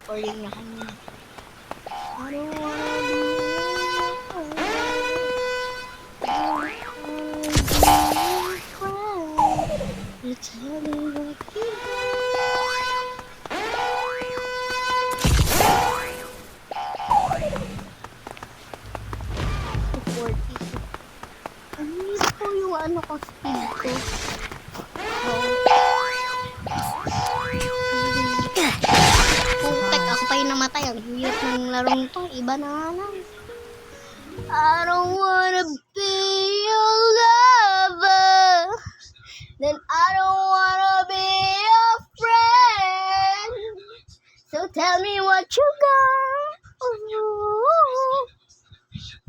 recording niya kanina. I don't wanna be you tell me what you Ang hirap po yung ano ko, speed ko. Putek, ako pa yung namatay. Ang hirap ng larong to. Iba na nga lang. I don't wanna be your lover. Then I don't wanna be your friend. So tell me what you got.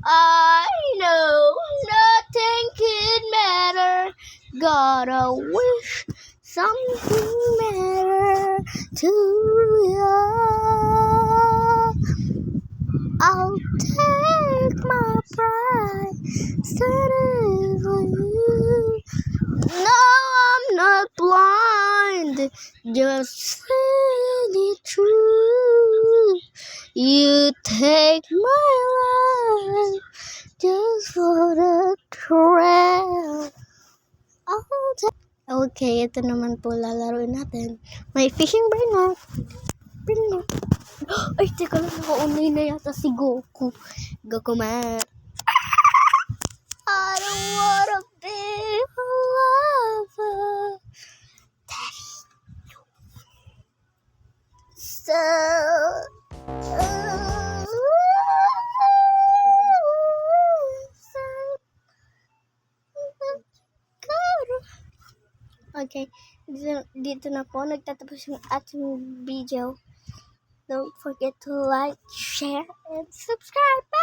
I know nothing could matter. Gotta wish something matter to you. I'll take my pride, set it on you. No, I'm not blind, just really true. You take my life just for the thrill. Okay, ito naman po lalaroin natin. May fishing brain na. Ay, teka lang, naka-online na yata si Goku. Goku man. I don't wanna be a lover. So, okay, dito na po nagtatapos yung ating video. Don't forget to like, share, and subscribe. Bye!